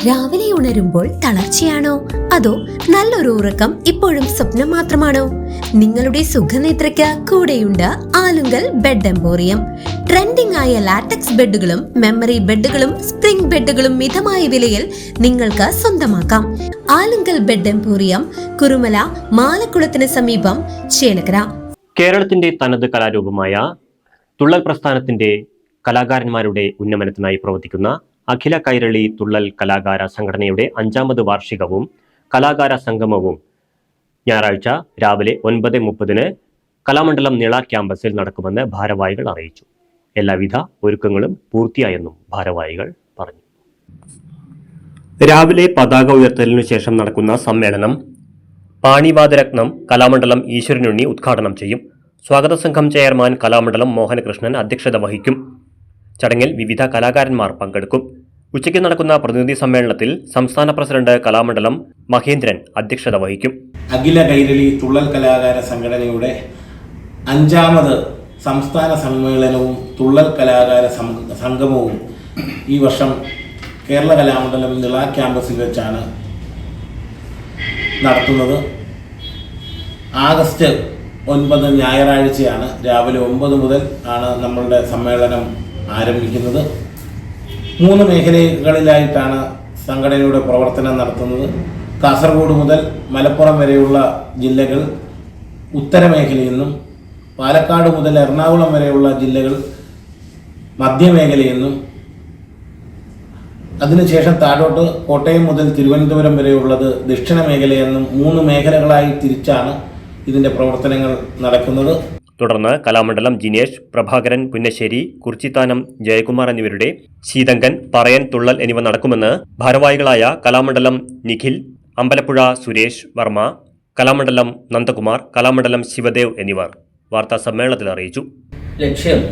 രാവിലെ ഉണരുമ്പോൾ തളർച്ചയാണോ അതോ നല്ലൊരു ഉറക്കം ഇപ്പോഴും സ്വപ്നം മാത്രമാണോ? നിങ്ങളുടെ സുഖനിദ്രയ്ക്ക് കൂടെയുണ്ട് ആലുങ്കൽ ബെഡ് എംപോറിയം. ട്രെൻഡിംഗ് ആയ ലാറ്റക്സ് ബെഡുകളും മെമ്മറി ബെഡുകളും സ്പ്രിംഗ് ബെഡുകളും മിതമായ വിലയിൽ നിങ്ങൾക്ക് സ്വന്തമാക്കാം. ആലുങ്കൽ ബെഡ് എംപോറിയം, കുറുമല, മാലക്കുളത്തിന് സമീപം, ചേലക്കര. കേരളത്തിന്റെ തനത് കലാരൂപമായ തുള്ളൽ പ്രസ്ഥാനത്തിന്റെ കലാകാരന്മാരുടെ ഉന്നമനത്തിനായി പ്രവർത്തിക്കുന്ന അഖില കൈരളി തുള്ളൽ കലാകാര സംഘടനയുടെ 5ാമത് വാർഷികവും കലാകാര സംഗമവും ഞായറാഴ്ച രാവിലെ 9:30 കലാമണ്ഡലം നിള ക്യാമ്പസിൽ നടക്കുമെന്ന് ഭാരവാഹികൾ അറിയിച്ചു. എല്ലാവിധ ഒരുക്കങ്ങളും പൂർത്തിയായെന്നും ഭാരവാഹികൾ പറഞ്ഞു. രാവിലെ പതാക ഉയർത്തലിനു ശേഷം നടക്കുന്ന സമ്മേളനം പാണിവാദരത്നം കലാമണ്ഡലം ഈശ്വരനുണ്ണി ഉദ്ഘാടനം ചെയ്യും. സ്വാഗത സംഘം ചെയർമാൻ കലാമണ്ഡലം മോഹനകൃഷ്ണൻ അധ്യക്ഷത വഹിക്കും. ചടങ്ങിൽ വിവിധ കലാകാരന്മാർ പങ്കെടുക്കും. ഉച്ചയ്ക്ക് നടക്കുന്ന പ്രതിനിധി സമ്മേളനത്തിൽ സംസ്ഥാന പ്രസിഡന്റ് കലാമണ്ഡലം മഹേന്ദ്രൻ അധ്യക്ഷത വഹിക്കും. അഖില കൈരളി തുള്ളൽ കലാകാര സംഘടനയുടെ 5ാമത് സംസ്ഥാന സമ്മേളനവും തുള്ളൽ കലാകാര സംഗമവും ഈ വർഷം കേരള കലാമണ്ഡലം നിള ക്യാമ്പസിൽ വെച്ചാണ് നടത്തുന്നത്. ആഗസ്റ്റ് 9 ഞായറാഴ്ചയാണ്. രാവിലെ 9 മുതൽ ആണ് നമ്മളുടെ സമ്മേളനം ആരംഭിക്കുന്നത്. 3 മേഖലകളിലായിട്ടാണ് സംഘടനയുടെ പ്രവർത്തനം നടത്തുന്നത്. കാസർഗോഡ് മുതൽ മലപ്പുറം വരെയുള്ള ജില്ലകൾ ഉത്തരമേഖലയിൽ നിന്നും, പാലക്കാട് മുതൽ എറണാകുളം വരെയുള്ള ജില്ലകൾ മധ്യമേഖലയിൽ നിന്നും, അതിനുശേഷം താഴോട്ട് കോട്ടയം മുതൽ തിരുവനന്തപുരം വരെയുള്ളത് ദക്ഷിണ മേഖലയെന്നും 3 മേഖലകളായി തിരിച്ചാണ് ഇതിൻ്റെ പ്രവർത്തനങ്ങൾ നടക്കുന്നത്. തുടർന്ന് കലാമണ്ഡലം ജിനേഷ്, പ്രഭാകരൻ പുന്നശ്ശേരി, കുർച്ചിത്താനം ജയകുമാർ എന്നിവരുടെ ശീതങ്കൻ, പറയൻ, തുള്ളൽ എന്നിവ നടക്കുമെന്ന് ഭാരവാഹികളായ കലാമണ്ഡലം നിഖിൽ, അമ്പലപ്പുഴ സുരേഷ് വർമ്മ, കലാമണ്ഡലം നന്ദകുമാർ, കലാമണ്ഡലം ശിവദേവ് എന്നിവർ വാർത്താ സമ്മേളനത്തിൽ അറിയിച്ചു. ലക്ഷ്യം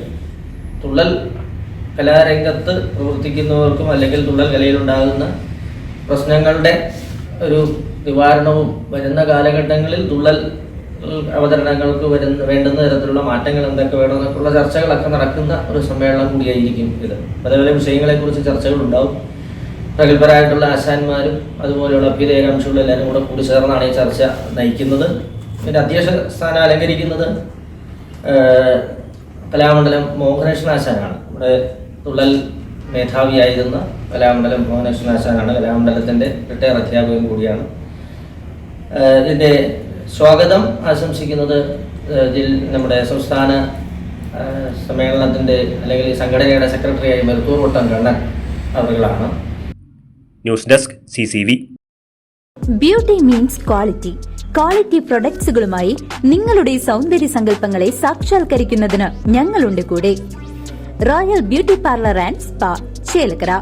തുള്ളൽ കലാരംഗത്ത് പ്രവർത്തിക്കുന്നവർക്കും അല്ലെങ്കിൽ തുള്ളൽ കലയിലുണ്ടാകുന്ന പ്രശ്നങ്ങളുടെ ഒരു നിവാരണവും വരുന്ന കാലഘട്ടങ്ങളിൽ തുള്ളൽ അവതരണങ്ങൾക്ക് വേണ്ടുന്ന തരത്തിലുള്ള മാറ്റങ്ങൾ എന്തൊക്കെ വേണമെന്നൊക്കെയുള്ള ചർച്ചകളൊക്കെ നടക്കുന്ന ഒരു സമ്മേളനം കൂടിയായിരിക്കും ഇത്. പല പല വിഷയങ്ങളെക്കുറിച്ച് ചർച്ചകളുണ്ടാവും. പ്രഗത്ഭരായിട്ടുള്ള ആശാന്മാരും അതുപോലെയുള്ള അഭ്യുദയകാംക്ഷികളും എല്ലാവരും കൂടി ചേർന്നാണ് ഈ ചർച്ച നയിക്കുന്നത്. പിന്നെ അധ്യക്ഷ സ്ഥാനം അലങ്കരിക്കുന്നത് കലാമണ്ഡലം മോഹനകൃഷ്ണൻ ആശാനാണ്. ഇവിടെ തുള്ളൽ മേധാവിയായിരുന്ന കലാമണ്ഡലം മോഹനകൃഷ്ണൻ ആശാനാണ്. കലാമണ്ഡലത്തിൻ്റെ റിട്ടയർ അധ്യാപകൻ കൂടിയാണ്. ഇതിൻ്റെ സ്വാഗതം ആശംസിക്കുന്നത് നമ്മുടെ സംസ്ഥാന സമ്മേളനത്തിൻ്റെ അല്ലെങ്കിൽ സംഘടനയുടെ സെക്രട്ടറിയായ മരുത്തൂർ വട്ടം കണ്ണൻ അവരുകളാണ്. News desk CCV. Beauty means quality. Quality പ്രൊഡക്ട്സുകളുമായി നിങ്ങളുടെ സൗന്ദര്യ സങ്കല്പങ്ങളെ സാക്ഷാത്കരിക്കുന്നതിന് ഞങ്ങളുണ്ട് കൂടെ. Royal beauty parlour and spa, Chelakkara.